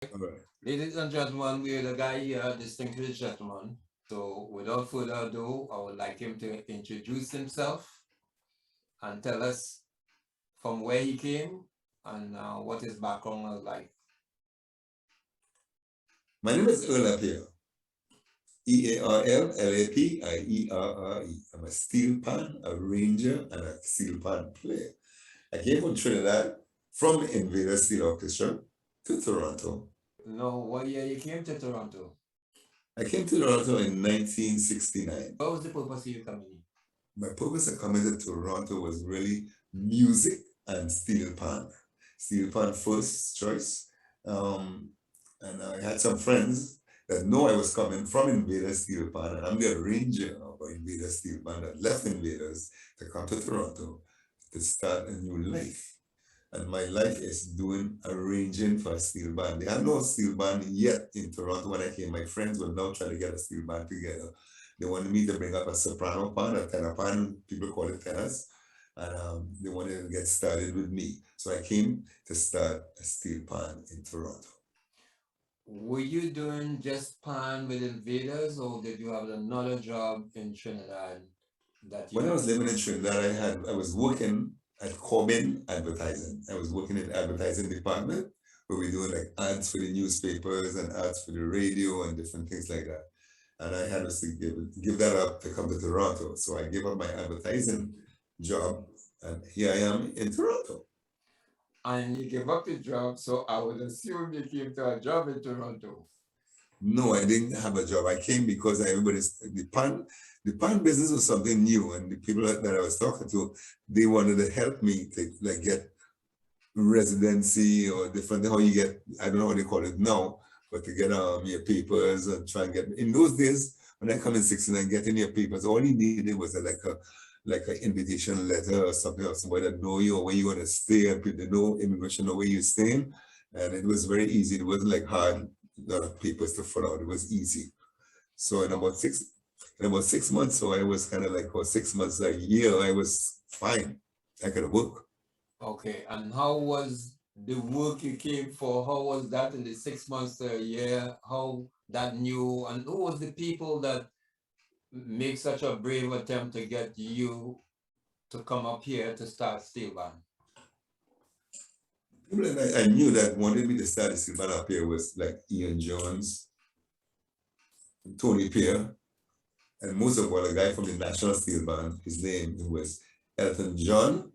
All right. Ladies and gentlemen, we have a guy here, distinguished gentleman. So without further ado, I would like him to introduce himself and tell us from where he came and what his background was like. My name is Earl La Pierre. EARL LAPIERRE. I'm a steel pan arranger and a steel pan player. I came from Trinidad from the Invader Steel Orchestra to Toronto. No, what year you came to Toronto? I came to Toronto in 1969. What was the purpose of you coming in? My purpose of coming to Toronto was really music and steel pan. Steel pan first choice. And I had some friends that know I was coming from Invader Steelband, and I'm the arranger of Invader Steelband that left Invaders to come to Toronto to start a new life. And my life is doing arranging for a steel band. They had no steel band yet in Toronto when I came. My friends were now trying to get a steel band together. They wanted me to bring up a soprano pan, a tenor pan, people call it tenors, and they wanted to get started with me. So I came to start a steel pan in Toronto. Were you doing just pan with Invaders or did you have another job in Trinidad that When I you was living in Trinidad, I was working at Cayman Advertising. I was working in the advertising department where we doing like ads for the newspapers and ads for the radio and different things like that. And I had to give that up to come to Toronto. So I gave up my advertising job and here I am in Toronto. and you gave up the job, so I would assume you came to a job in Toronto. No, I didn't have a job. I came because everybody's the pan business was something new, and the people that I was talking to, they wanted to help me to like get residency or different how you get, I don't know what they call it now, but to get your papers and try and get in those days when I come in 69, getting your papers, all you needed was like an invitation letter or something or somebody that know you or where you're gonna stay and people know immigration know where you're staying. And it was very easy. It wasn't like hard papers to fill out. It was easy. So in about 6 months, so I was kind of like for 6 months, a year, I was fine. I could work. Okay, and how was the work you came for? How was that in the 6 months to a year? How that new and who was the people that make such a brave attempt to get you to come up here to start Steelband? People that I knew that wanted me to start a Silver up here was like Ian Jones, Tony Pierre, and most of all, a guy from the National Steel Band. His name was Elton John.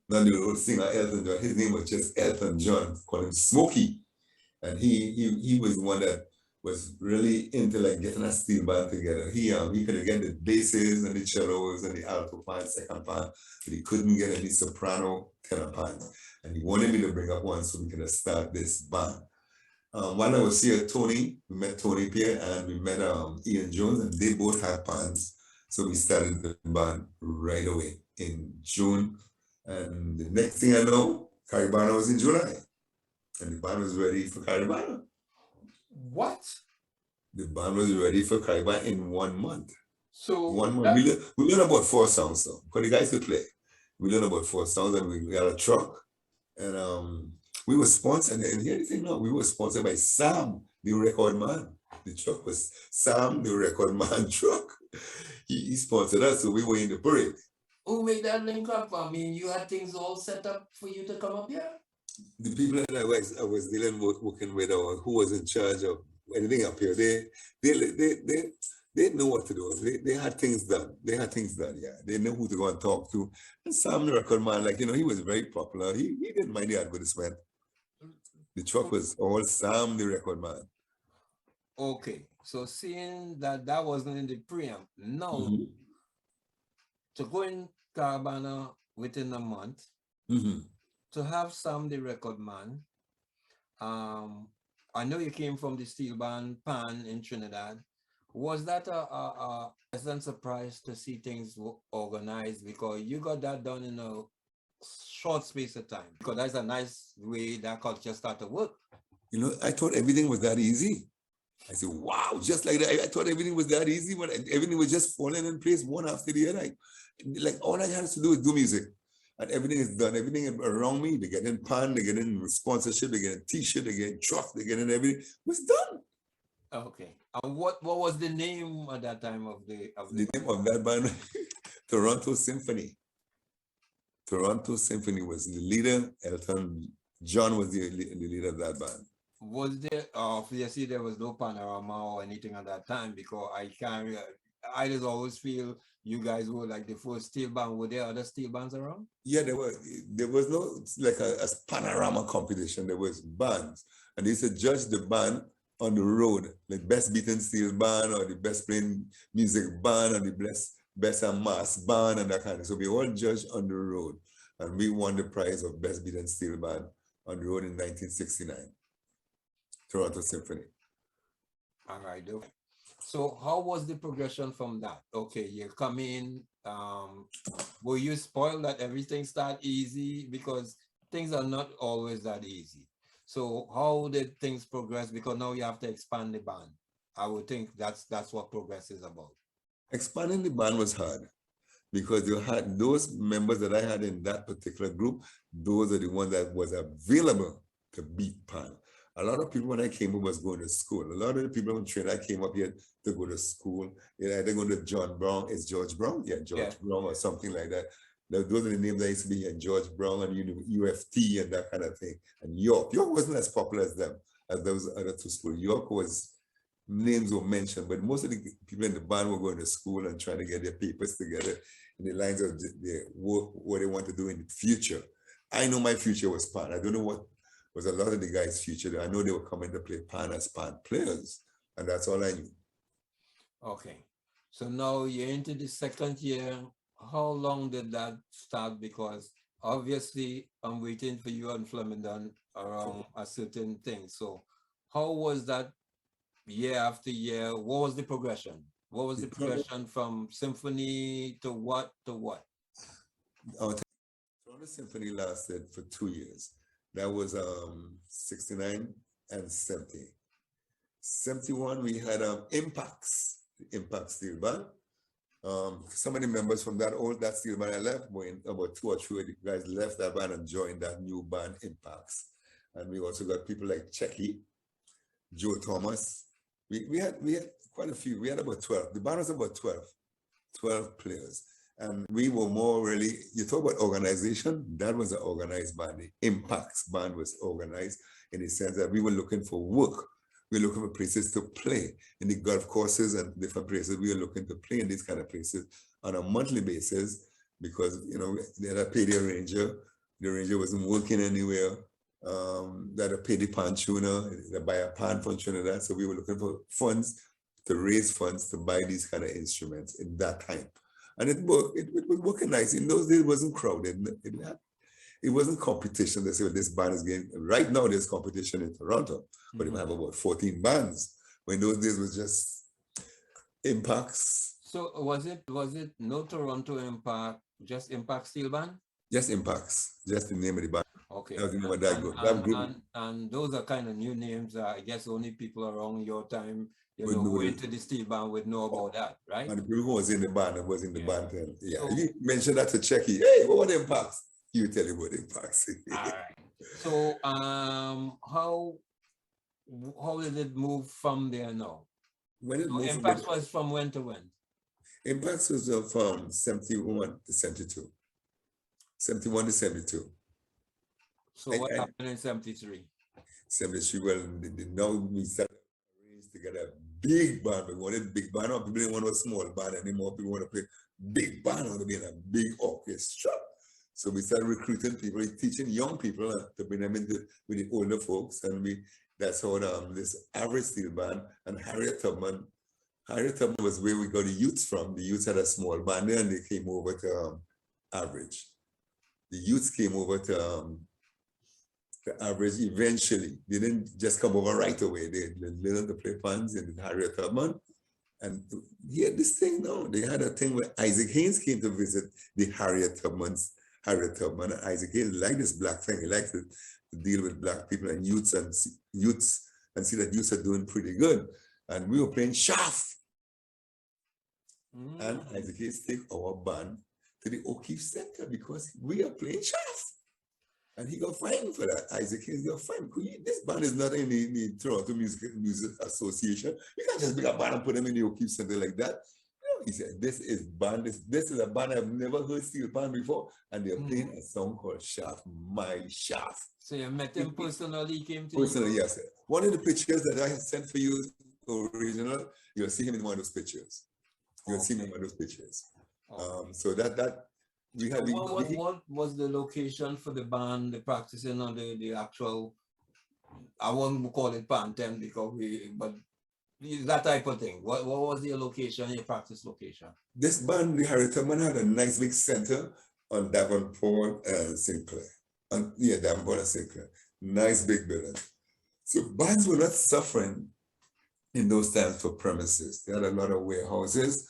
Not the old singer Elton John. His name was just Elton John. Call him Smokey. And he was one that was really into like getting a steel band together. He could get the basses and the cellos and the alto pan, second pan, but he couldn't get any soprano tenor pan. And he wanted me to bring up one so we could start this band. While I was here, we met Tony Pierre and we met Ian Jones, and they both had pans. So we started the band right away in June. And the next thing I know, Caribana was in July. And the band was ready for Caribana. What? The band was ready for Caribana in 1 month. So 1 month. We learned about 4 songs though, because the guys could play. We learned about 4 songs and we got a truck. And we were sponsored, and here's the thing now, we were sponsored by Sam, the record man. The truck was Sam, the record man truck. He sponsored us, so we were in the parade. who made that link up? I mean, you had things all set up for you to come up here? The people that I was dealing with, working with, or who was in charge of anything up here, they know what to do. They had things done. Yeah. They know who to go and talk to. And Sam, the record man, like, he was very popular. He didn't mind the advertisement. The truck was all Sam, the record man. Okay, so seeing that that wasn't in the preamp, now to go in Caribana within a month, to have Sam the record man, I know you came from the steel band Pan in Trinidad. Was that a pleasant surprise to see things organized because you got that done in a short space of time? Because that's a nice way that culture started to work. I thought everything was that easy. I said, wow, just like that. I thought everything was that easy, but everything was just falling in place one after the other. Like all I had to do was do music. And everything is done, everything around me, they get in pan, they get in sponsorship, they get in t-shirt, they get in truck, they get in everything, was done. Okay. And what was the name at that time of the The name of that band, Toronto Symphony. Toronto Symphony was the leader. Elton John was the leader of that band. Was there, obviously there was no panorama or anything at that time, because I just always feel you guys were like the first steel band. Were there other steel bands around? Yeah, there was no like a panorama competition. There was bands, and they used to judge the band on the road, like best beaten steel band or the best playing music band or the best mass band and that kind of. So we all judged on the road, and we won the prize of best beaten steel band on the road in 1969. Toronto Symphony. All right. So how was the progression from that? Okay, you come in. Were you spoiled that everything start easy? Because things are not always that easy. So how did things progress? Because now you have to expand the band. I would think that's what progress is about. Expanding the band was hard because you had those members that I had in that particular group, those are the ones that was available to beat pan. A lot of people when I came up was going to school. A lot of the people from Trinidad came up here to go to school. You either go to John Brown, it's George Brown? Yeah, George Brown or something like that. Those are the names that used to be here, George Brown and UFT and that kind of thing. And York wasn't as popular as them, as those other two schools. York was, names were mentioned, but most of the people in the band were going to school and trying to get their papers together in the lines of their work, what they want to do in the future. I know my future was pan. I don't know what was a lot of the guys' future. I know they were coming to play pan as pan players, and that's all I knew. Okay. So now you're into the second year. How long did that start? Because obviously I'm waiting for you and Flemingdon around a certain thing. So how was that year after year? What was the progression? What was the progression from symphony to what to what? Toronto Symphony lasted for 2 years. That was 69 and 70. 71, we had Impact Steel Band. Some of the members from that steel band I left, about 2 or 3 guys left that band and joined that new band, Impacts. And we also got people like Checky, Joe Thomas. We had quite a few. We had about 12. The band was about 12 players. And we were more really, you talk about organization, that was an organized band. The Impacts band was organized in the sense that we were looking for work. We were looking for places to play in the golf courses and different places. We were looking to play in these kind of places on a monthly basis because, they had to pay the arranger. The arranger wasn't working anywhere. They had to pay the pan tuner, they buy a pan from Trinidad. So we were looking for funds to raise funds to buy these kind of instruments in that time. And it worked. It was working nice. In those days, it wasn't crowded. It wasn't competition. They say, well, this band is getting, right now there's competition in Toronto, but we have about 14 bands. But in those days, it was just Impacts. So was it no Toronto Impact, just Impact Steel Band? Just Impacts, just the name of the band. Okay. That was the name of that group. And those are kind of new names. I guess only people around your time, who into the steel band would know about that, right? And the people who was in the band and was in the band then. Yeah. So, if you mention that to Checky, hey, what were the Impacts? You tell him what Impacts. All right. So how did it move from there now? When it moved Impacts was from when to when? Impacts was from 71 to 72. 71 to 72. So what happened in 73? 73, well, now we started to get a big band. We wanted big band. People didn't want a small band anymore. People want to play big band, want to be in a big orchestra. So we started recruiting people, teaching young people to bring them into with the older folks. And that's how this average steel band and Harriet Tubman was where we got the youths from. The youths had a small band there and they came over to average. The youths came over to average eventually. They didn't just come over right away. They learned to play pans in Harriet Tubman. And he had this thing now. They had a thing where Isaac Haynes came to visit the Harriet Tubman. And Isaac Haynes liked this black thing. He liked to deal with black people and youths and see that youths are doing pretty good. And we were playing Shaft. And Isaac Haynes take our band to the O'Keefe Center because we are playing jazz. And he got fined for that. Isaac Hayes got fined. This band is not in the Toronto Music Association. You can't just bring a band and put them in the O'Keefe Center like that. No, he said, this is a band I've never heard steel band before. And they're playing a song called Shaft, My Shaft. So you met him personally, he came to Personally, you? yes. One of the pictures that I sent for you, original, you'll see him in one of those pictures. You'll see him in one of those pictures. So that we had what was the location for the band, the practicing on the actual, I won't call it Pantem because but that type of thing. What was your location, your practice location? This band, the Recruitment, had a nice big center on Davenport and St. Clair. Davenport and St. Clair. Nice big building. So bands were not suffering in those times for premises. They had a lot of warehouses.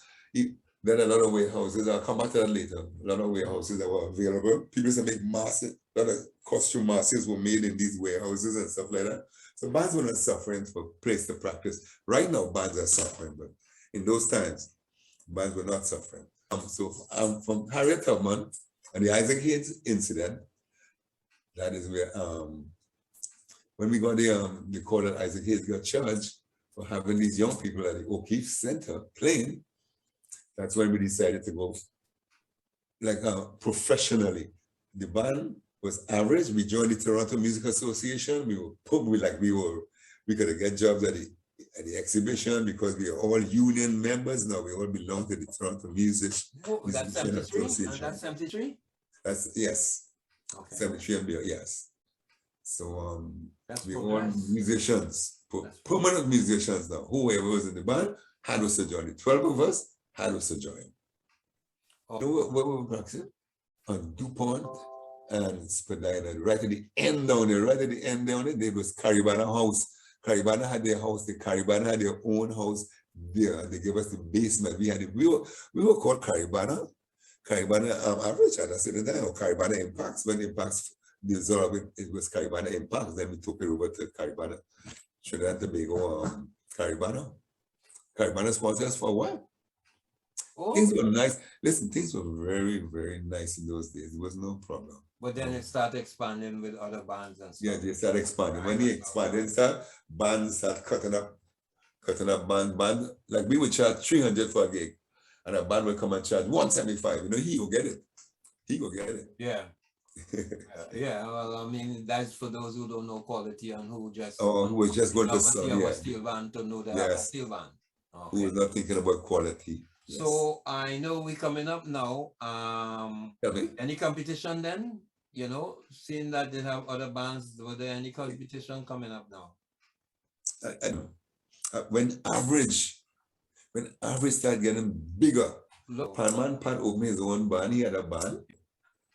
I'll come back to that later. A lot of warehouses that were available. People used to make masks. A lot of costume masks were made in these warehouses and stuff like that. So bands were not suffering for place to practice. Right now, bands are suffering, but in those times, bands were not suffering. So I'm from Harriet Tubman and the Isaac Hayes incident. That is where when we got the call that Isaac Hayes got charged for having these young people at the O'Keefe Center playing. That's when we decided to go professionally. The band was average. We joined the Toronto Music Association. We could get jobs at the exhibition because we are all union members now. We all belong to the Toronto Music Association. That's 73? That's yes. Okay. 73 and beyond, yes. So we all musicians, permanent musicians now. Whoever was in the band had us to join. The 12 of us had us to join. You know what we were practicing? On DuPont and Spadina, right at the end down there, there was Caribana House. Caribana had their house, the Caribana had their own house there. They gave us the basement. We were called Caribana average at a certain time, or Caribana Impacts. When Impacts dissolved, it was Caribana Impacts. Then we took it over to Caribana, Trinidad and Tobago, Caribana. Caribana sponsored us for a while. Things were nice. Listen, things were very, very nice in those days. It was no problem. But then it started expanding with other bands and stuff. Yeah, they started expanding. When they expanded, bands started cutting up band. Like we would charge 300 for a gig, and a band would come and charge 175. You know, he will get it. Yeah. Yeah, well, I mean, that's for those who don't know quality and who just who was just going to steel band to know that a steel band. Okay. Who was not thinking about quality. So I know we're coming up now. Any competition then? You know, seeing that they have other bands, were there any competition coming up now? When average started getting bigger, Panman Pat opened his own band. He had a band.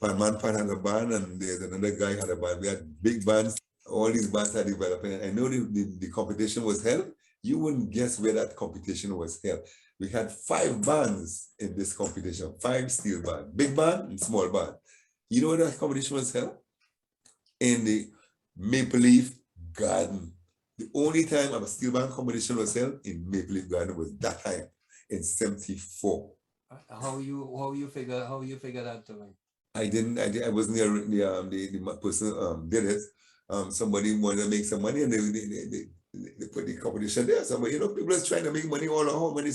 Panman Pat had a band, and there's another guy had a band. We had big bands. All these bands are developing. I know the competition was held. You wouldn't guess where that competition was held. We had 5 bands in this competition, 5 steel bands, big band and small band. You know where that competition was held? In the Maple Leaf Garden. The only time a steel band competition was held in Maple Leaf Garden was that time in 74. How you figure that out? I wasn't there. The person did it. Somebody wanted to make some money, and they put the competition there. So, people are trying to make money all around. When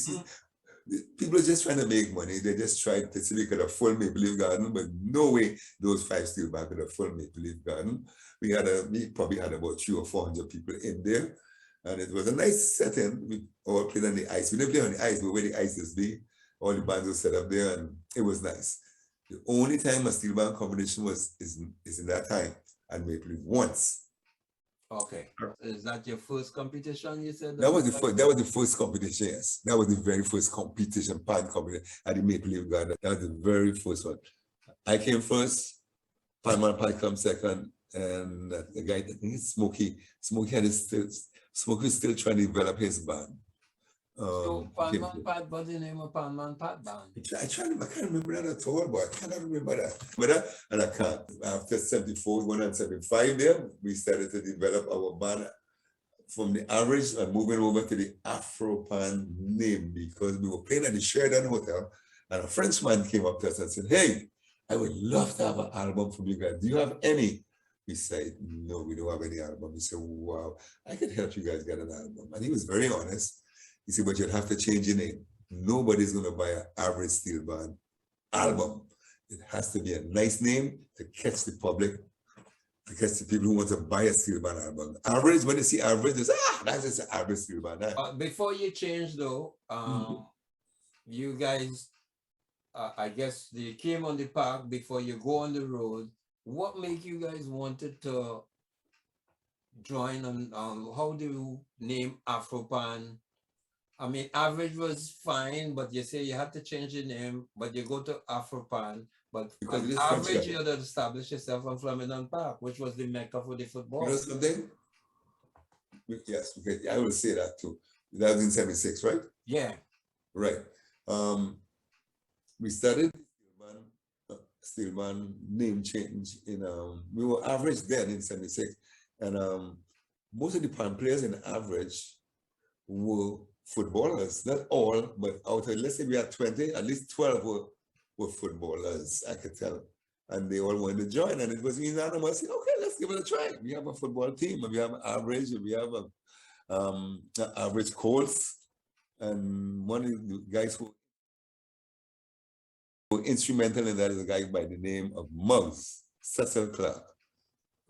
people are just trying to make money. They just tried to see we could have full Maple Leaf Garden, but no way those 5 steel bands could have full Maple Leaf Garden. We probably had about 300 or 400 people in there, and it was a nice setting. We all played on the ice. We didn't play on the ice, but where the ice is big, all the bands were set up there, and it was nice. The only time a steel band competition is in that time, and Maple Leaf once. Okay. Is that your first competition, you said? That was the first competition, yes. That was the very first competition, band competition at the Maple Leaf Garden. That was the very first one. I came first, Panman Pat come second, and the guy, I think it's Smokey. Smokey was still trying to develop his band. So Panman Pat, what's the name of Panman Pat band? I can't remember that at all, but I cannot remember that. And I can't. After 74, 175 there, we started to develop our band from the average and moving over to the Afropan name because we were playing at the Sheridan Hotel. And a Frenchman came up to us and said, hey, I would love to have an album from you guys. Do you have any? We said, no, we don't have any album. He said, wow, I can help you guys get an album. And he was very honest. He said, but you'll have to change your name. Nobody's going to buy an average Steelband album. It has to be a nice name to catch the public, to catch the people who want to buy a Steelband album. Average, when they see average, they say, that's just an average Steelband. Before you change though, you guys, I guess they came on the park before you go on the road. What made you guys wanted to join on, how do you name Afropan? I mean, average was fine, but you say you had to change the name, but you go to Afropan. But Because it is average, you had to establish yourself on Flemingdon Park, which was the mecca for the football. You know something? Yes, okay, I will say that too. That was in 76, right? Yeah. Right. We started Steelband name change in we were average then in 76. And most of the pan players in average were footballers. Not all, but out of, let's say we had 20, at least 12 were footballers, I could tell. And they all wanted to join, and it was unanimous. Okay, let's give it a try. We have a football team, and we have an average, and we have an average course. And one of the guys who were instrumental in that is a guy by the name of Muggs, Cecil Clark.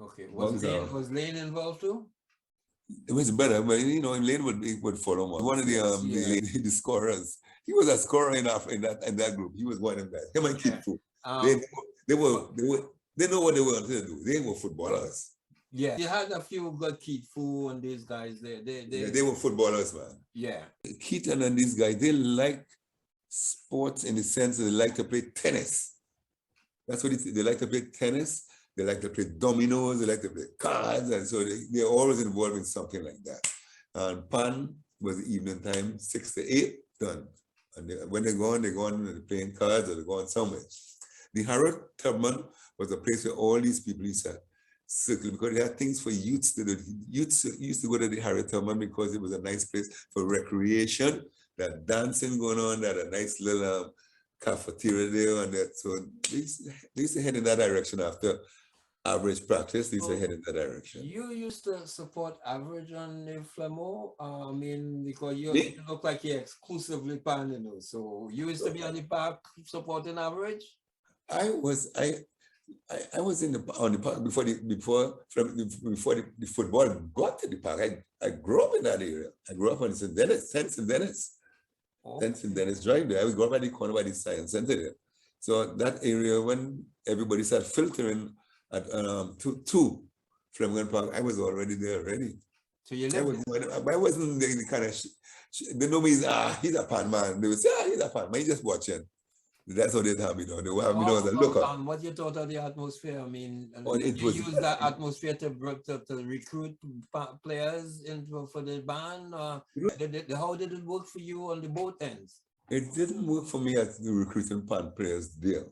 Okay, was Lane involved too? It was better, but you know, Lane would follow him. One of the scorers. He was a scorer in that group. He was one of them. Him and Kid Fu. They know what they wanted to do. They were footballers. Yeah, you had a few good Keith Fu and these guys. They were footballers, man. Yeah. Keaton and these guys, they like sports in the sense that they like to play tennis. That's what they like to play tennis. They like to play dominoes. They like to play cards, and so they're always involved in something like that. And Pan was the evening time, 6 to 8, done. And when they go on, and they're playing cards or they go on somewhere. The Harold Tubman was a place where all these people used to circle because they had things for youths to do. Youths used to go to the Harold Tubman because it was a nice place for recreation. That dancing going on, that a nice little cafeteria there, and that. So they used to head in that direction after average practice. They used to head in that direction. You used to support average on the Flamo. I mean, because you look like you're exclusively Pan, you know. So you used to be on the park supporting average. I was on the park before the football got to the park. I grew up in that area. I grew up on St. Dennis. St. Dennis Drive there. I grew up at the corner by the Science Center there. So that area, when everybody started filtering at to Flemingdon Park, I was already there already. So you lived I wasn't the kind of they know me as he's a pan man. They would say, he's a pan man, he's just watching. That's how they'd have me down. They would have me down as a looker. What you thought of the atmosphere? I mean, you use that atmosphere to recruit players for the band? How did it work for you on the both ends? It didn't work for me as the recruiting pan players there.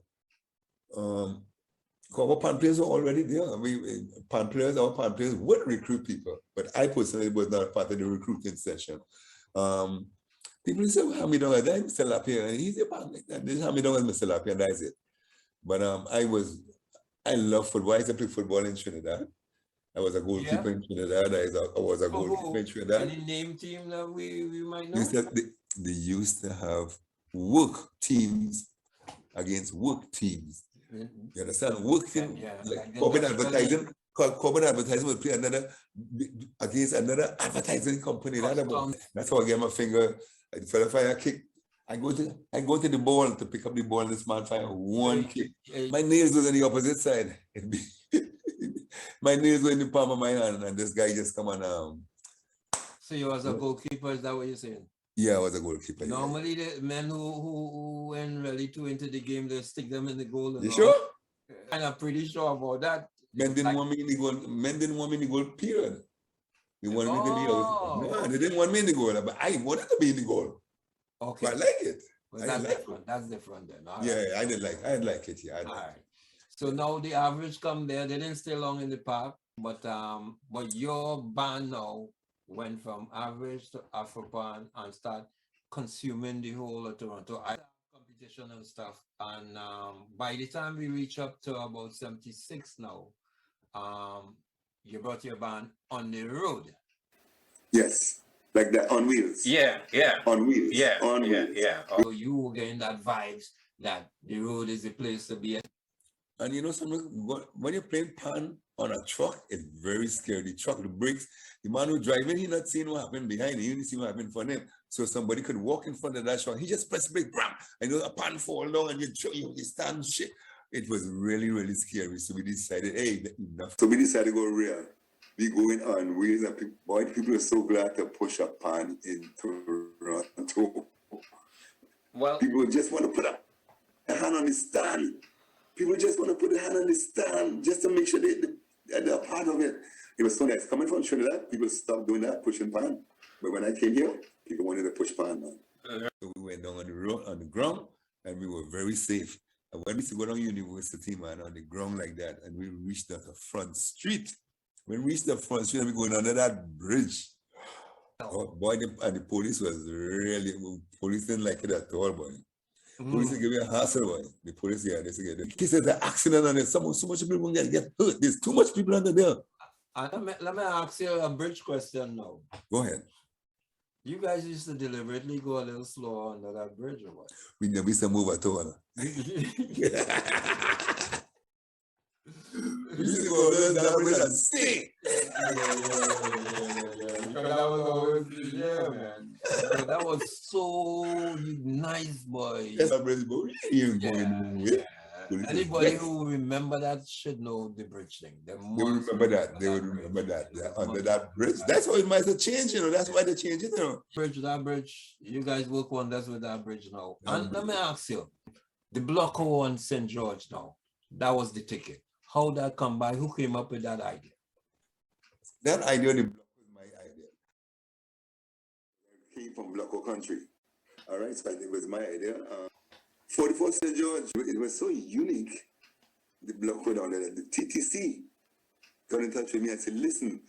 Our pan players were already there. I mean, our pan players would recruit people, but I personally was not part of the recruiting session. People say, well, hand me down, I'm Mr. La Pierre, and he's a pan like that. They hand me down as Mr. La Pierre, and that's it. But I love football. I used to play football in Trinidad. I was a goalkeeper in Trinidad. I was a goalkeeper in Trinidad. Any name team that we might know? They used to have work teams against work teams. You understand? Work team, like corporate advertising. Corporate advertising would play against another advertising company. That's how I get my finger. I fell a fire kick. I go to the ball to pick up the ball. This man fire one kick. My nails was on the opposite side. My nails were in the palm of my hand, and this guy just come on. So you was a goalkeeper? Is that what you're saying? Yeah, I was a goalkeeper. Normally, the men who went really too into the game, they stick them in the goal. And you sure? And I'm pretty sure about that. Men didn't want me in the goal. Men didn't want me in the goal. Period. They wanted me to be out. No, they didn't want me in the goal, but I wanted to be in the goal. Okay. But I like it. Well, that's different. That's different then. I didn't like it. Yeah. So now the average come there. They didn't stay long in the park, but your band now went from average to Afropan and start consuming the whole of Toronto. competition and stuff. And by the time we reach up to about 76 now, you brought your band on the road. Yes, like that on wheels. Yeah. On wheels. Yeah. On wheels. So you were getting that vibes that the road is the place to be. And you know something, when you're playing pan on a truck, it's very scary. The truck, the brakes, the man who driving, he not seeing what happened behind him, he didn't see what happened in front of him. So somebody could walk in front of that truck, he just press the brake, bam, and a pan fall down and you stand shit. It was really, really scary. So we decided, hey, enough. So we decided to go real. We going on wheels, and people are so glad to push a pan in Toronto. Well, people just want to put a hand on the stand. People just want to put a hand on the stand just to make sure they're a part of it. It was so nice. Coming from Trinidad, people stopped doing that, pushing pan. But when I came here, people wanted to push pan, man. So we went down on the road, on the ground, and we were very safe. And when we used to go down university, man, on the ground like that, and we reached the front street. When we reached the front street, and we going under that bridge. Oh, boy, and the police was really, police didn't like it at all, boy. Police give me a hassle, boy. The police, yeah, they say, in case there's an accident on it, so much people get hurt. There's too much people under there. Let me ask you a bridge question now. Go ahead. You guys used to deliberately go a little slower under that bridge or what? We never used to move at all. We used to go under that bridge and stay. That was always, man. That was so nice, boy. Yes, that bridge, boy. You ain't going nowhere. Anybody who remember that should know the bridge thing. They would remember that. They would remember that. They're under that bridge. That's why it might have changed, you know. That's why they changed it, you know. That bridge. You guys work wonders with that bridge now. And let me ask you, the block on St. George now, that was the ticket. How that come by? Who came up with that idea? That idea, the block was my idea. It came from Blocko country. All right, so it was my idea. 44 St. George, it was so unique. The block down there, the TTC got in touch with me and said, listen,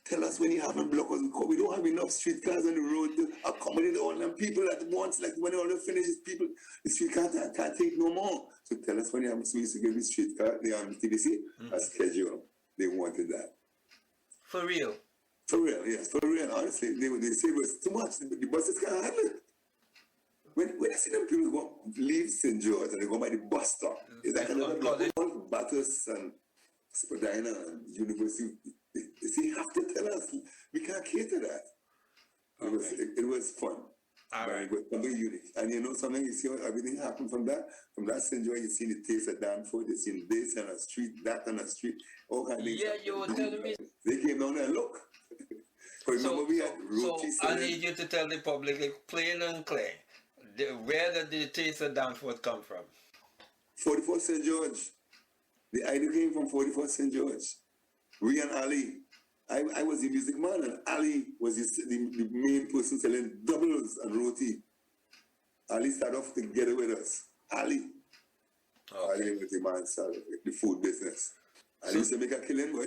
tell us when you have a block, because we don't have enough streetcars on the road to accommodate all them people at once. Like when all the finishes people, the streetcar can't take no more. So tell us when you have space to give the streetcar, the TTC, a schedule. They wanted that. For real? For real, yes, for real. Honestly, they said it was too much. The buses can't handle it. When I see them people go leave St. George and they go by the bus stop, it's like another all Bathurst and Spadina and University. They say, you have to tell us. We can't cater that. It was fun. All right. It was something unique. And you know something, you see everything happened from that St. George, you see the taste of Danforth, you see this on the street, that on the street, all kinds of things. Yeah, you were telling me. They came down there and look. Remember we had roti. So I need you to tell the public, like, plain and clear. Where did the taste of Danforth come from? 44 St. George. The idea came from 44 St. George. We and Ali. I was the music man and Ali was the main person selling doubles and roti. Ali started off together with us. Ali. Okay. Ali was the man started the food business. Ali used to make a killing, boy.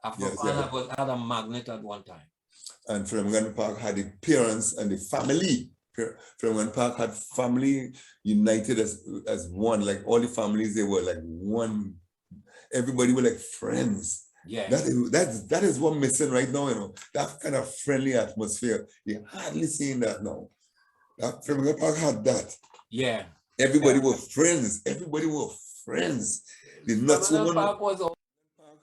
Afropan had a magnet at one time. And Flemingdon Park had the parents and the family. Flemingdon Park had family united as one. Like all the families, they were like one. Everybody were like friends. Yeah. That is what missing right now, you know. That kind of friendly atmosphere. You're hardly seeing that now. That Flemingdon Park had that. Yeah. Everybody were friends. Everybody were friends. Flemingdon Park was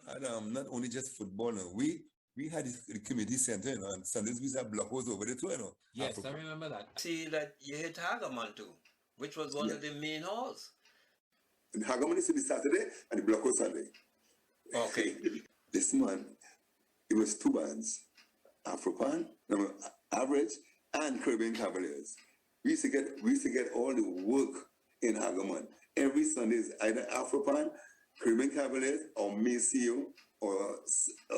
had not only just football. No. We had the community center, you know, and Sundays we had blockhouse over there too, you know. Yes, I remember that. See that you hit Hagaman too, which was one of the main halls. And Hagaman is the Saturday and the blockhouse Sunday. Okay. This month, it was two bands, Afropan, Average, and Caribbean Cavaliers. We used to get all the work in Hagaman. Every Sunday is either Afropan, Caribbean Cavaliers, or Maceo, or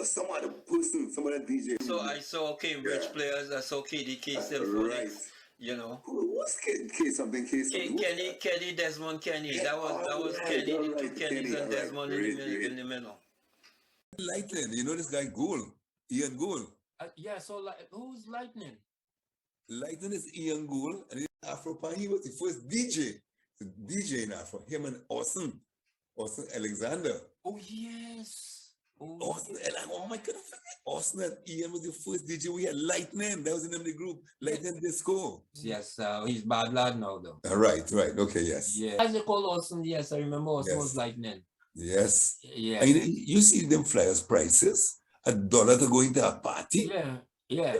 some other person, some other DJ. So I saw Cambridge players, I saw KDK Symphonics, right. You know. Who was K something? Kenny, Desmond Kenny. Yeah, that was Kenny, the two Kennys and Desmond in the middle. Lightning, you know this guy Gould, Ian Gould. Yeah, so who's Lightning? Lightning is Ian Gould, and in Afropan he was the first DJ. the DJ in Afro, him and Austin Alexander. Oh yes. Oh, Austin, and oh my God, Austin and Ian was the first DJ we had. Lightning, that was the name of the group, Lightning Disco. yes. He's bad lad now though. Right, okay, yes. Yeah. As they call Austin, yes, I remember Austin Yes. was Lightning. Yes. Yeah. And you see them flyers prices, $1 to go into a party. Yeah.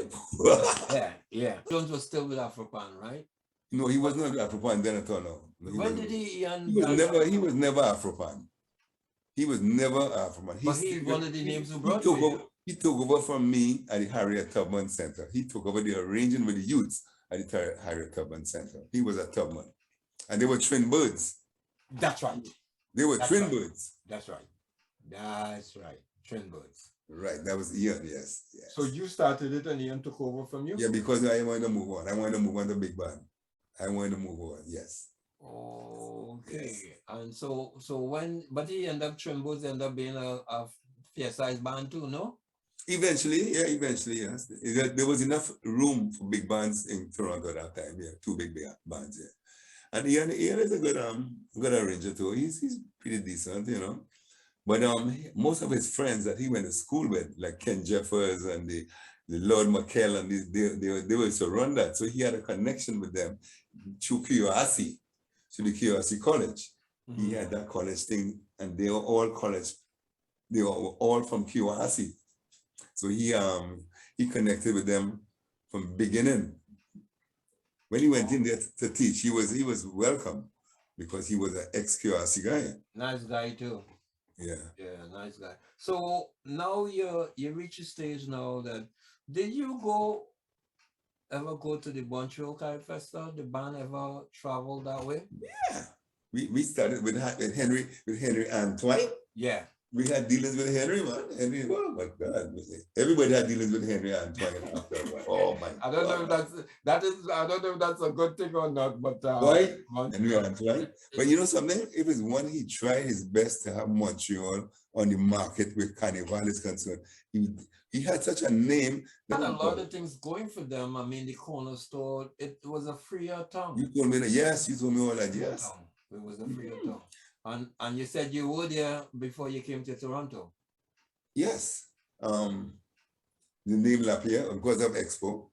Jones was still with Afropan, right? No, he was not Afropan then at all. No. When did he? He was never Afropan. He was never Afropan. But he's one of the names who brought you. He took over from me at the Harriet Tubman Center. He took over the arranging with the youths at the Harriet Tubman Center. He was at Tubman. And they were twin birds. That's right. They were twin birds. That's right. Twin birds. Right, that was Ian, yes. So you started it and Ian took over from you? Yeah, because I wanted to move on. I wanted to move on to big band. I wanted to move on, yes. Okay. Yes. And so but he ended up Trimbos ended up being a fair size band too, no? Eventually, yes. There was enough room for big bands in Toronto at that time, yeah. 2 big bands, yeah. And Ian is a good arranger too. He's pretty decent, you know. But most of his friends that he went to school with, like Ken Jeffers and the Lord McKell, and they were to run that. So he had a connection with them through QRC, to the QRC college. Mm-hmm. He had that college thing, and they were all from QRC. So he connected with them from beginning. When he went in there to teach, he was welcome because he was an ex-QRC guy. Nice guy too. Yeah, nice guy. So now you reach a stage now that did you ever go to the Montreal Kite Festival? The band ever traveled that way? Yeah. We started with Henry Antoine. Yeah. We had dealings with Henry, man. Henry, oh my God. Everybody had dealings with Henry Antoine after a while. Oh my God. I don't know if that's a good thing or not, but why? Henry Antoine. But you know something? If it's one, he tried his best to have Montreal on the market where Carnival is concerned. He had such a name. Had a lot of things going for them. I mean, the corner store, it was a freer town. You told me that, yes. You told me all that, yes. It was a freer town. And you said you were there before you came to Toronto. Yes. The name La Pierre, because of Expo.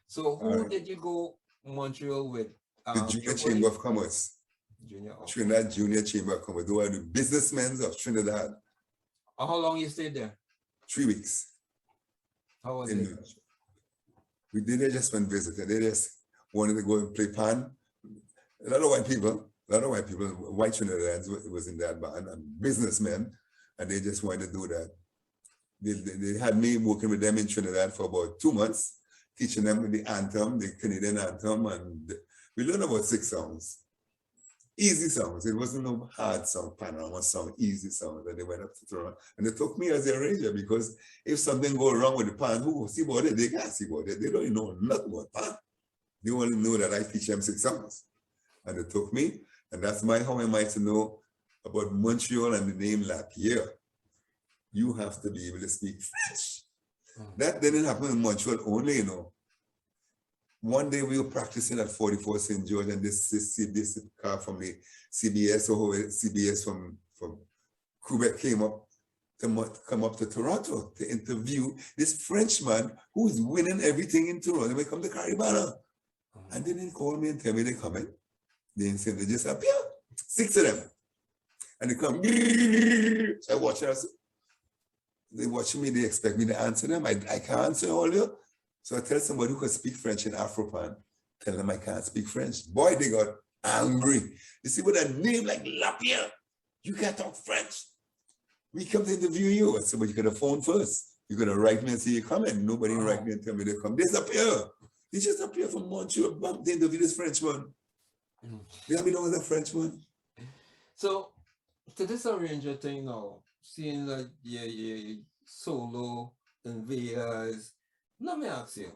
So who did you go Montreal with? The Junior Chamber of Commerce. Trinidad Junior Chamber of Commerce. They were the businessmen of Trinidad. How long you stayed there? 3 weeks. How was it? We didn't just went visit. They just wanted to go and play pan. A lot of white people, white Trinidadians was in that band, and businessmen, and they just wanted to do that. They had me working with them in Trinidad for about 2 months, teaching them the anthem, the Canadian anthem, and we learned about 6 songs. Easy songs. It wasn't no hard song, Panama song, easy songs that they went up to Toronto. And they took me as a arranger because if something go wrong with the pan, who will see about it? They can't see about it. They don't even know nothing about pan. They only know that I teach them 6 songs. And they took me, and that's how am I to know about Montreal and the name La Pierre. You have to be able to speak French. That didn't happen in Montreal only, you know. One day we were practicing at 44 St. George, and this car from the CBS from Quebec came up to come up to Toronto to interview this Frenchman who is winning everything in Toronto. They come to Caribana. And they didn't call me and tell me they're coming. They said they just appear. 6 of them. And they come. So I watch us. They watch me, they expect me to answer them. I can't answer all you. So I tell somebody who can speak French in Afropan, tell them I can't speak French. Boy, they got angry. You see, with a name like La Pierre, you can't talk French. We come to interview you. I said, but you could have phoned first. You could have write me and say you're coming. Nobody write me and tell me they come. They appear. They just appear from Montreal. They interview this Frenchman. They have me know as a Frenchman. So, to this arranger thing now, seeing that you solo, Invaders, let me ask you,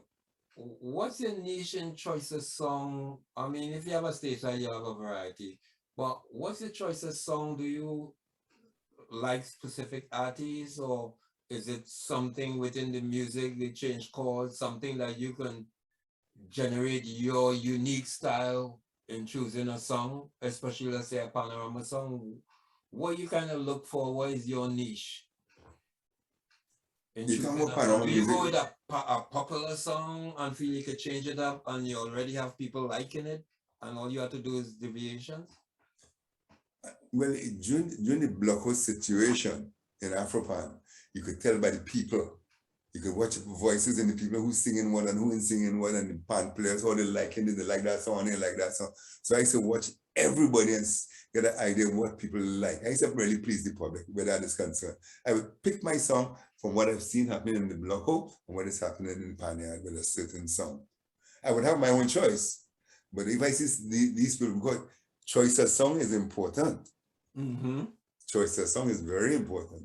what's your niche and choice of song? I mean, if you have a stage, you have a variety, but what's your choice of song? Do you like specific artists, or is it something within the music, they change chords, something that you can generate your unique style in choosing a song, especially let's say a panorama song, what you kind of look for? What is your niche in You talking choosing about a song? panorama Do you music? go with a popular song and feel you could change it up and you already have people liking it and all you have to do is deviations? Well, during the blockhouse situation in Afropan, you could tell by the people. You could watch voices and the people who singing what and who ain't singing what and the pan players, how they liking it, they like that song, they like that song. So I used to watch everybody and get an idea of what people like. I used to really please the public where that is concerned. I would pick my song from what I've seen happening in the blockhouse and what is happening in the panyard with a certain song. I would have my own choice. But if I see these people, because choice of song is important. Mm-hmm. Choice of song is very important.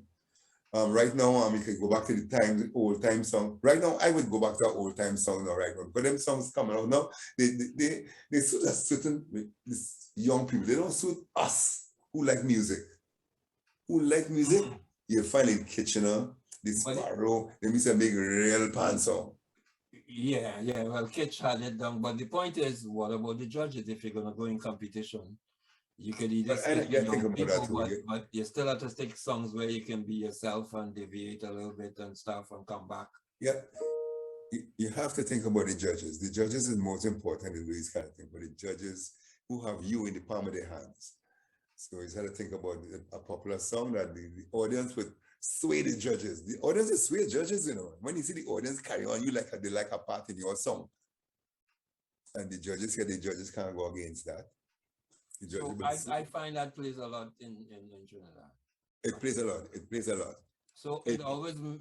Right now, you can go back to the old time song. Right now, I would go back to an old time song now, right now. But them songs coming out now, they suit a certain this young people. They don't suit us who like music. Who like music, you'll find in Kitchener, the Sparrow, they used to make real pan song. Yeah, well, Kitch had it done, but the point is, what about the judges if you're gonna go in competition? You could either But I stick get with think young about that people, too. but you still have to stick songs where you can be yourself and deviate a little bit and stuff and come back. Yeah. You have to think about the judges. The judges is most important in these kind of things, but the judges who have you in the palm of their hands. So you have to think about a popular song that the audience would sway the judges. The audience is sway judges, you know. When you see the audience carry on, they like a part in your song. And the judges can't go against that. So I find that plays a lot in Trinidad. It plays a lot. It plays a lot. So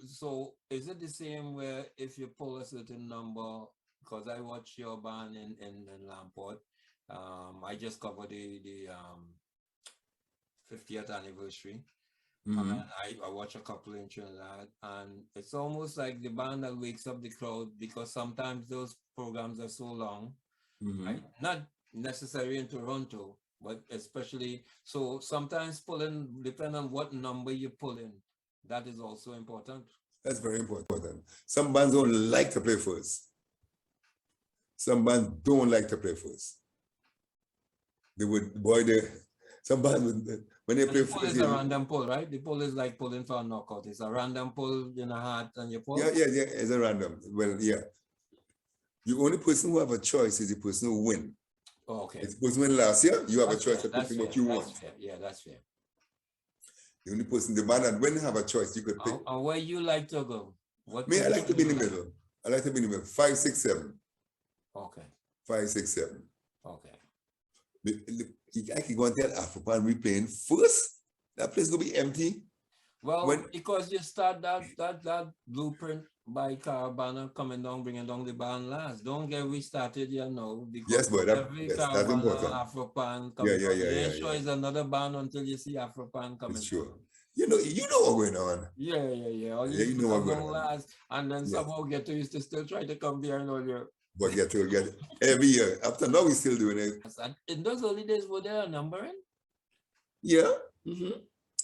so is it the same where if you pull a certain number, because I watch your band in Lamport, I just covered the 50th anniversary. And I watch a couple in Trinidad, and it's almost like the band that wakes up the crowd because sometimes those programs are so long, right? Not necessarily in Toronto, but especially so sometimes pulling, depending on what number you pull in, that is also important. That's very important. Some bands don't like to play first. Some bands don't like to play first. Some bands would, when they play Pull first. is a random pull, right? The pull is like pulling for a knockout. It's a random pull in a hat and you pull. Yeah, it's a random. Well, yeah. The only person who have a choice is the person who win. Oh, okay. If the person win last year, you have a choice to pick what you want. Yeah, that's fair. The only person, the band that when you have a choice, you could pick. And where you like to go? I like to be in the middle. I like to be in the middle. 5, 6, 7. Okay. 5, 6, 7. Okay. I can go and tell Afropan we playing first. That place gonna be empty. Well, because you start that blueprint by Caravana coming down, bringing down the band last. Don't get restarted, you know. Because yes, boy, that's important. Afropan coming. Yeah. Sure is another band until you see Afropan coming. It's true. You know what's going on. Yeah. You know what's going on. Last, and then somehow get to used to still try to come behind all your. But get every year. After now, we're still doing it. In those early days, were there a number in? Yeah.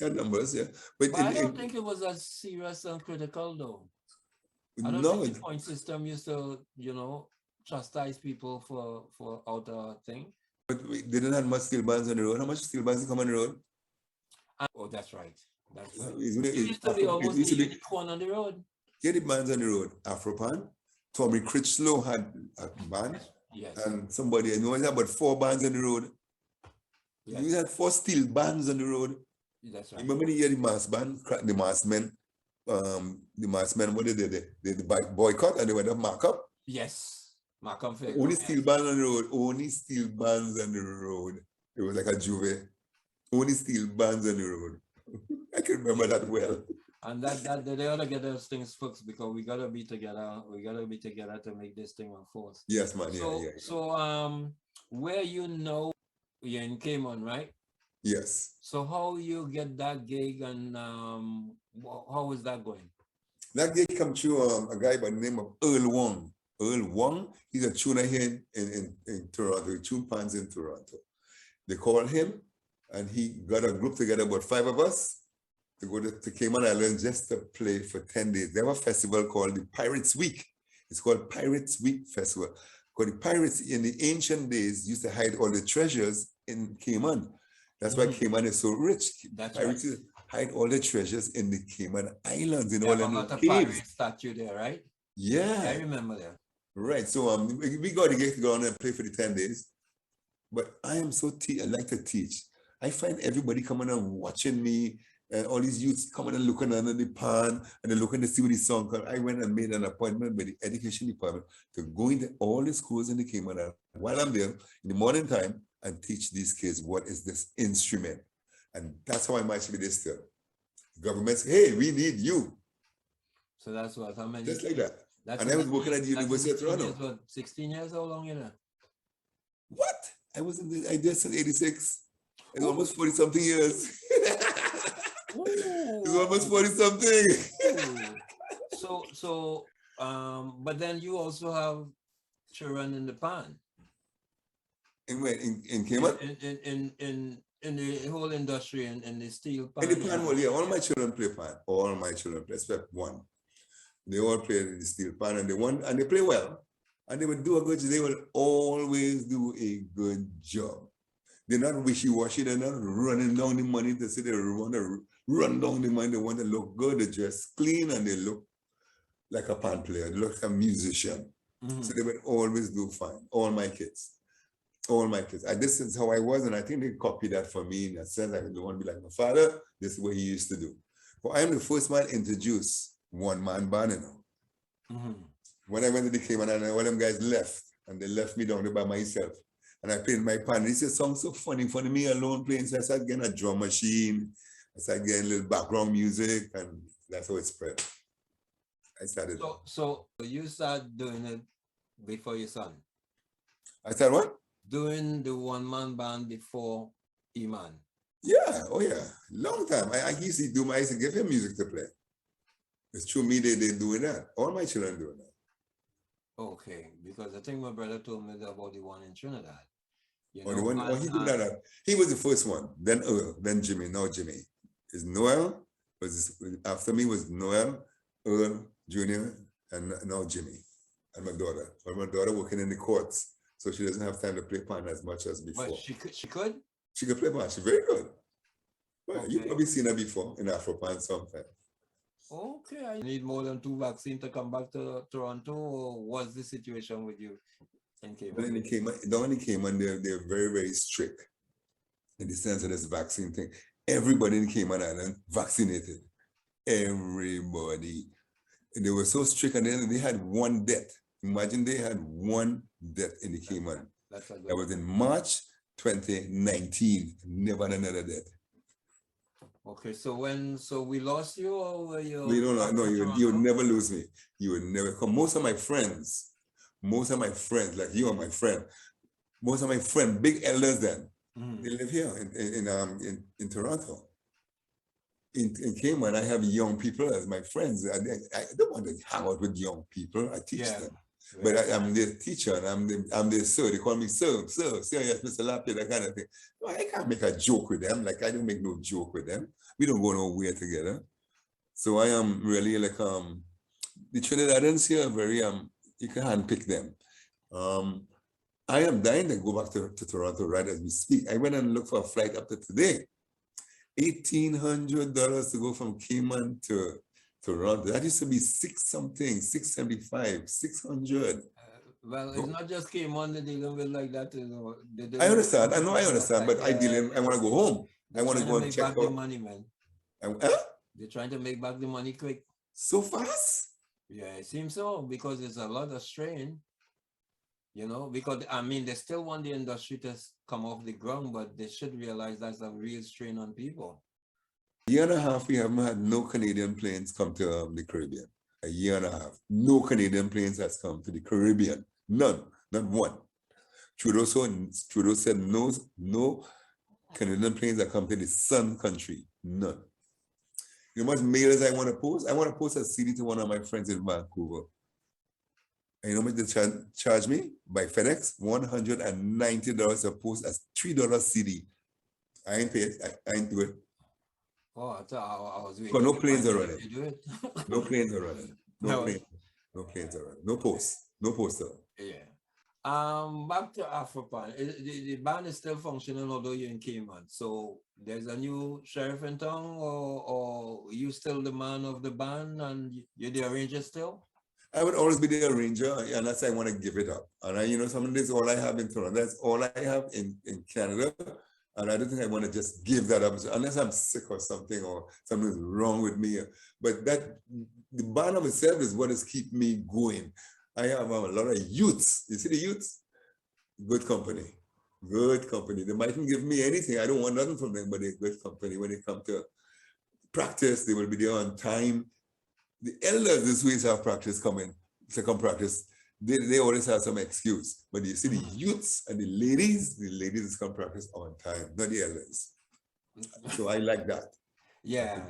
Had numbers, yeah. But I don't think it was as serious and critical, though. I don't think the point system used to, chastise people for outer thing. But we didn't have much steel bands on the road. How much steel bands come on the road? That's right. It used to be almost the corner on the road. Yeah, the bands on the road. Afropan. Tommy Critchlow had a band. Yes. And somebody, I had about 4 bands on the road. Yes. We had 4 steel bands on the road. That's right. Remember the year the mass band, the mass men, what they did? They boycott and they went up markup. Yes. Markup. Only steel bands on the road. Only steel bands on the road. It was like a juve. Only steel bands on the road. I can remember that well. And that they ought to get those things fixed because we gotta be together. We gotta be together to make this thing unfold. Yes, man. So where you're in Cayman, right? Yes. So how you get that gig and how is that going? That gig come through a guy by the name of Earl Wong. Earl Wong, he's a tuner here in Toronto. He tuned pans in Toronto. They called him and he got a group together, about 5 of us, to go to Cayman Islands just to play for 10 days. They have a festival called the Pirates Week. It's called Pirates Week Festival. Because the pirates in the ancient days used to hide all the treasures in Cayman. That's why Cayman is so rich. That's Pirates right. hide all the treasures in the Cayman Islands, in They all have a them lot of caves. pirate statue there, right? Yeah. I remember that. Right. So we got to get to go on and play for the 10 days. But I am so I like to teach. I find everybody coming and watching me, and all these youths coming and looking under the pan and then looking to see what the song called. I went and made an appointment with the education department to go into all the schools in the Cayman Islands while I'm there in the morning time and teach these kids what is this instrument. And that's how I'm actually this still. The government says, hey, we need you. So that's what, how many? Just like that. That's And I was working at the University of Toronto. Years, what, 16 years, how long you know? What? I did since 86. It's almost 40 something years. It's almost 40 something. But then you also have children in the pan. In Cayman? In the whole industry in the steel pan. In the pan, well, yeah, all my children play pan. All my children play, except one. They all play in the steel pan and they play well. And they will do a good job. They will always do a good job. They're not wishy-washy. They're not running down the money to say they want to run down the money. They want to look good. They dress clean and they look like a pan player. They look like a musician. So they will always do fine. All my kids. All my kids. This is how I was, and I think they copied that for me in a sense. I don't want to be like my father. This is what he used to do. But I am the first man introduced one-man band, you know. When I went to the Cayman Islands, all them guys left, and they left me down there by myself. And I played my pan. This is a song so funny, me alone playing. So I started getting a drum machine. I started getting a little background music, and that's how it spread. I started. So you started doing it before your son? I started what? Doing the one-man band before Iman. Yeah, oh yeah, long time. I used to give him music to play. It's true, me, they doing that. All my children doing that. Okay, because I think my brother told me about the one in Trinidad. He did that. He was the first one. Then Earl, then Jimmy. Now Jimmy. Is Noel after me was Noel, Earl Jr., and now Jimmy, and my daughter. But my daughter working in the courts, so she doesn't have time to play pan as much as before. But she could. She could play pan. She's very good. Well, okay. You've probably seen her before in Afropan sometime. Okay, I need more than 2 vaccines to come back to Toronto, or what's the situation with you in Cayman? Down in Cayman, they're very, very strict in the sense of this vaccine thing. Everybody in Cayman Island vaccinated. Everybody. And they were so strict, and then they had one death. Imagine they had one death in the Cayman. That was in March 2019. Never another death. Okay, so we lost you, or were you? We don't know. No, you would never lose me. You would never come. Most of my friends, like you are my friend, most of my friends, big elders then, they live here in Toronto. In Cayman, I have young people as my friends. I don't want to hang out with young people. I teach them. But I'm their teacher, and I'm their sir. They call me sir, yes, Mr. La Pierre, that kind of thing. No, I can't make a joke with them. Like, I don't make no joke with them. We don't go nowhere together. So I am really like, the Trinidadians here are very, you can handpick them. I am dying to go back to Toronto right as we speak. I went and looked for a flight up to today. $1,800 to go from Cayman to Toronto. That used to be $675, $600. Well, it's not just Cayman they're dealing with like that. You know, I understand. I understand, but I want to go home. I want to go and check out. The money, man. They're trying to make back the money quick. So fast? Yeah, it seems so, because there's a lot of strain. You know, because I mean, they still want the industry to come off the ground, but they should realize that's a real strain on people. A year and a half, we haven't had no Canadian planes come to the Caribbean. A year and a half. No Canadian planes has come to the Caribbean. None. Not one. Trudeau said no Canadian planes that come to the Sun Country. None. You know how much mailers I want to post? I want to post a CD to one of my friends in Vancouver. And you know how much they charge me by FedEx? $190 a post as $3 CD. I ain't pay it. I ain't do it. Oh, I was waiting. Because no planes are running. No planes are running. No planes are running. No post. No poster. Yeah. Back to Afropan. The band is still functioning, although you're in Cayman. So there's a new sheriff in town, or you still the man of the band and you're the arranger still? I would always be the arranger, unless I want to give it up. And some of this all I have in Toronto. That's all I have in Canada. And I don't think I want to just give that up unless I'm sick or something or something's wrong with me. But the band of itself is what is keep me going. I have a lot of youths. You see the youths? Good company. Good company. They mightn't give me anything. I don't want nothing from them, but they're good company. When they come to practice, they will be there on time. The elders this week have practice coming to come practice. They always have some excuse. But you see the youths and the ladies come practice on time, not the elders. So I like that. Yeah.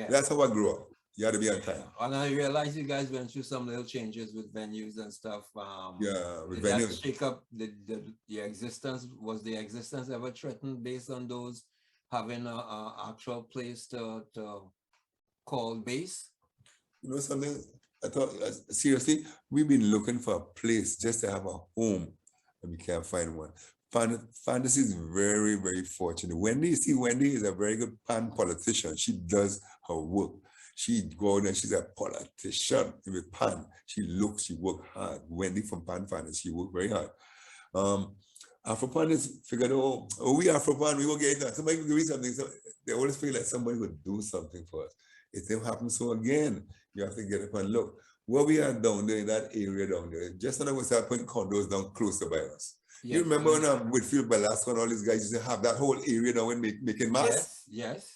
That's how I grew up. You had to be on time. And I realized you guys went through some little changes with venues and stuff. With did venues. that shake up the existence? Was the existence ever threatened based on those having a actual place to call base? You know something? I thought, seriously, we've been looking for a place just to have a home, and we can't find one. Fantasy is very, very fortunate. Wendy is a very good pan politician. She does her work. She go out and she's a politician with pan. She work hard. Wendy from Pan Finance, she worked very hard. Afropan is figured, we Afropan, we will get it done. Somebody will give me something. So they always feel like somebody would do something for us. It didn't happen. So again, you have to get up and look. What we are down there in that area down there, just when I was putting condos down closer by us. Yes. You remember when Whitfield, Belasco and all these guys used to have that whole area down when making masks? Yes.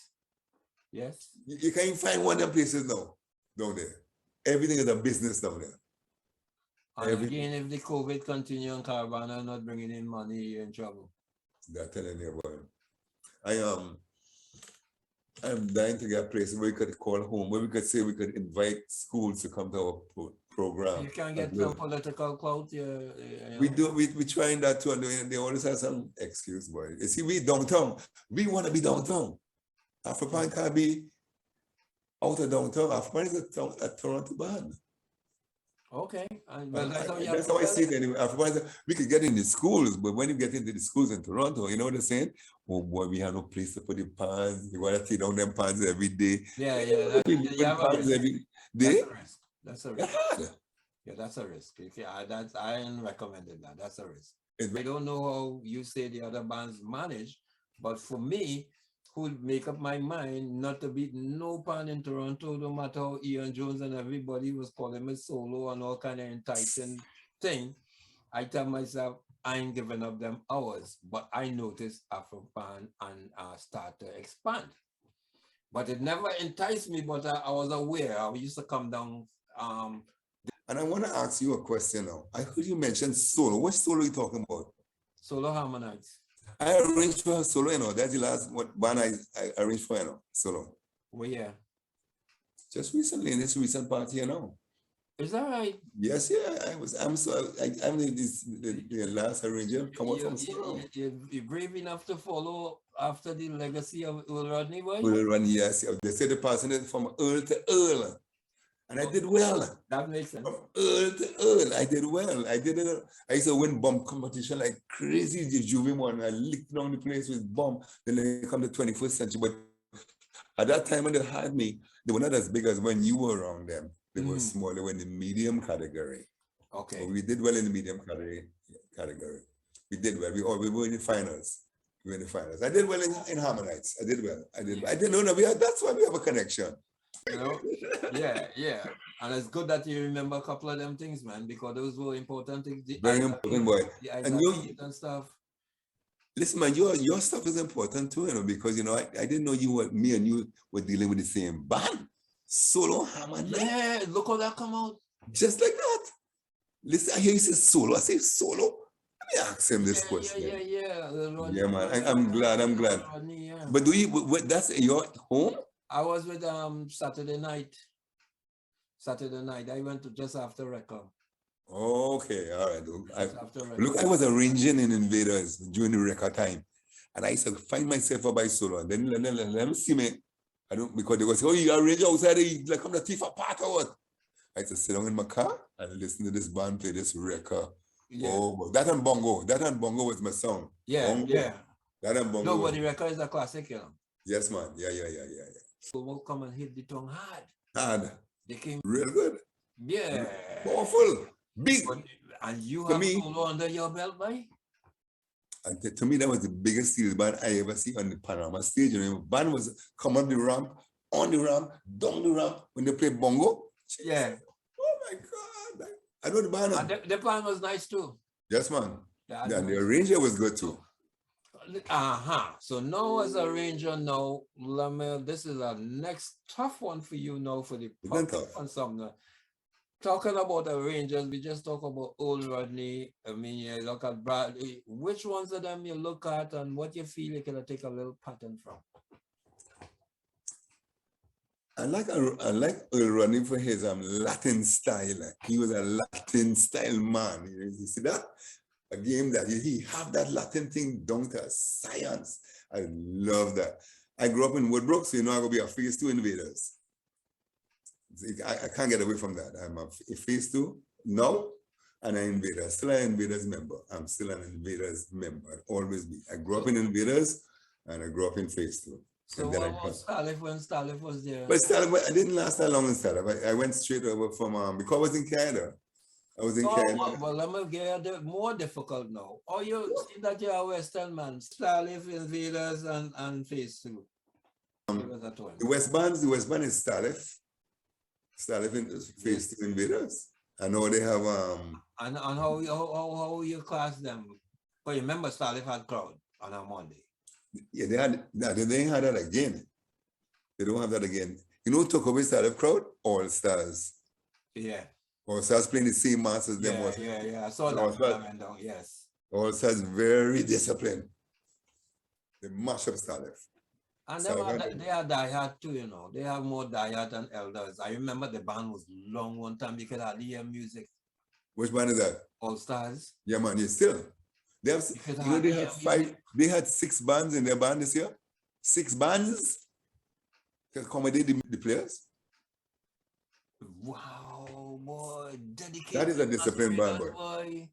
You can't even find one of them places now down there. Everything is a business down there. And again, if the COVID continue and Carvana not bringing in money, you're in trouble. That's telling you about it. I'm dying to get a place where we could call home, where we could say we could invite schools to come to our program. You can get some political clout. We trying that too, and they always have some excuse, boy. You see, we downtown. We want to be downtown. Afropan can't be out of downtown. Afropan is a Toronto band. Okay. That's how I see it anyway. Afropan, we could get in the schools, but when you get into the schools in Toronto, you know what they're saying? Oh boy, we have no place to put the pans. You want to take down them pans every day. Yeah. Pans every day. That's a risk. Yeah, that's a risk. I ain't recommending that. That's a risk. I don't know how you say the other bands manage, but for me, who'd make up my mind not to beat no pan in Toronto, no matter how Ian Jones and everybody was calling me solo and all kind of enticing thing, I tell myself, I ain't giving up them hours, but I noticed Afropan and start to expand. But it never enticed me, but I was aware. I used to come down. And I want to ask you a question now. I heard you mention solo. What solo are you talking about? Solo harmonites. I arranged for a solo, That's the last band I arranged for, solo. Well, yeah. Just recently, in this recent party, Is that right? Yes, yeah. I'm the last arranger. Come on from solo. You're brave enough to follow after the legacy of Earl Rodney, boy? Earl Rodney, yes. They said the passing it from Earl to Earl. And I did well. That makes sense. From Earl to Earl, I did well. I used to win bomb competition like crazy. The Juve one, I licked down the place with bomb. Then they come to 21st century. But at that time when they had me, they were not as big as when you were around them. They were small. They were in the medium category. Okay. So we did well in the medium category. We did well. We were in the finals. I did well in Harmonites. I did well. I didn't know that. That's why we have a connection. Yeah. And it's good that you remember a couple of them things, man, because those were important things. Very important, boy. And and stuff. Listen, man, your stuff is important too, because I didn't know me and you were dealing with the same band. Solo harmonic. Yeah, look how that come out. Just like that. Listen, I hear you say solo. I say solo. Let me ask him this question. Yeah, man. I'm glad. But that's your home? I was with Saturday night. I went to just after record. Okay, all right. Look, I was arranging in Invaders during the record time. And I used to find myself up by solo. And then let me see me. I don't, because they go say, oh, you arrange outside, like I'm the thief apart or what? I used to sit down in my car and listen to this band play this record. Yeah. Oh, but that and bongo was my song. Yeah, Bongo. yeah. That and bongo. No, but was- the record is a classic, you know. Yes, man. Yeah. People will come and hit the tongue hard. Hard. They came, Real good. yeah. Powerful. Big. But, and you To have me- solo under your belt, boy? And to me, that was the biggest steel band I ever see on the Panorama stage. You know, band was come on the ramp, down the ramp when they play bongo. Yeah. Oh my God. I know the band. And the band was nice too. Yes, man. Yeah, Yeah, the arranger was good too. So now as a arranger now, Lamel, this is a next tough one for you now for the It's been public tough. and something. Talking about arrangers, we just talk about old Rodney. I mean, you look at Bradley. Which ones of them you look at and what you feel you can take a little pattern from? I like Earl running for his Latin style. Like, he was a Latin style man. You see that? A game that he have that Latin thing down to a science. I love that. I grew up in Woodbrook, so you know I'm gonna be a phase 2 Invaders. I can't get away from that. I'm a phase 2 now, and an Invaders. Still an Invaders member. I'm still an Invaders member. I'll always be. I grew up in Invaders, and I grew up in phase 2. So what about Stalif when Stalif was there? But Stalif, I didn't last that long in Stalif. I went straight over from because I was in Canada. I was in Canada. Well, let me get it more difficult now. Or you see that you're a Western man, Stalif, Invaders, and Phase 2. The West Band is Stalif. Stalif in Phase 2 Invaders. I know they have And how you class them? But you remember Stalif had crowd on a Monday. Yeah, they didn't have that again. They don't have that again. You know, took away Stalif crowd? All Stars. Yeah. All Stars playing the same mass as them. Yeah. I saw that when I went down, yes. All Stars very disciplined. They mash up Stalif. And they are diehard too, you know. They have more diehard than elders. I remember the band was long one time. You could hardly hear music. Which band is that? All Stars. Yeah, man, still. They have, they had they had 6 bands in their band this year. 6 bands to accommodate the players. Wow, boy, dedicated. That is a disciplined band, boy.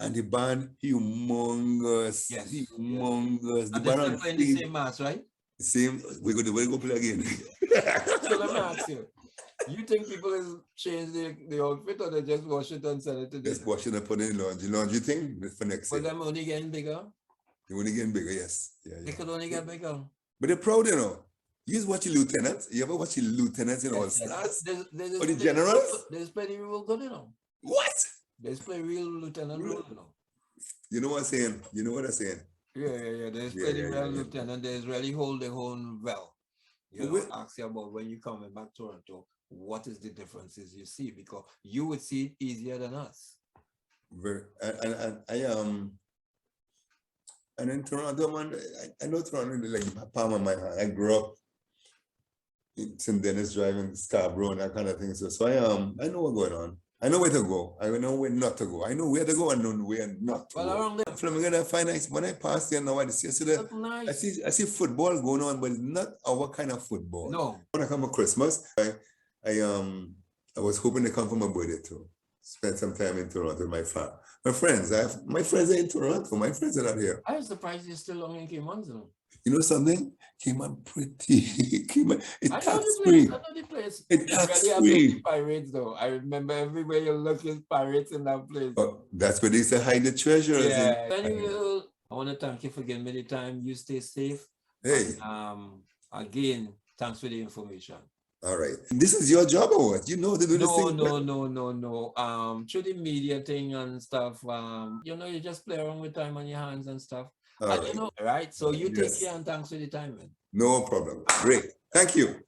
And the band, humongous. Yes. Humongous. And they're still playing the same mass, right? Same. We're going to go play again. So let me ask you. You think people is change the outfit or they just wash it and sell it to Just wash it and put it in laundry. Laundry thing for next year. But them only getting bigger? They're only getting bigger, yes. Yeah. They could only get bigger. But they're proud, you know. You just watch the lieutenants. You ever watch the lieutenants in All Stars? Or the generals? They play the real good, you know. What? They play real lieutenant role, you know. You know what I'm saying? You know what I'm saying? Yeah. They play the real lieutenant. They really hold their own well. You know, ask you about when you come back to Toronto, what is the differences you see? Because you would see it easier than us. And in Toronto, man, I know Toronto like the palm of my hand. I grew up in St. Denis driving Scarborough and that kind of thing. So I know what's going on. I know where to go. I know where not to go. I know where to go and know where not to go. Around there, Flemingdon, I find nice. When I pass there now, I see football going on, but it's not our kind of football. No. When I come for Christmas, I was hoping to come for my birthday too. Spend some time in Toronto with my family. My friends are in Toronto. My friends are not here. I was surprised you're still long in Cayman. You know something? Cayman pretty. Cayman, it's tax-free. It's tax-free. Pirates though. I remember everywhere you look is pirates in that place. Oh, that's where they used to hide the treasures. Yeah. Anyway, I want to thank you for giving me the time. You stay safe. Hey. And, again, thanks for the information. All right. This is your job or what? You know to do this thing? No. Through the media thing and stuff, you know, you just play around with time on your hands and stuff. All right. You know, right? So you take care and thanks for the time, man. No problem. Great. Thank you.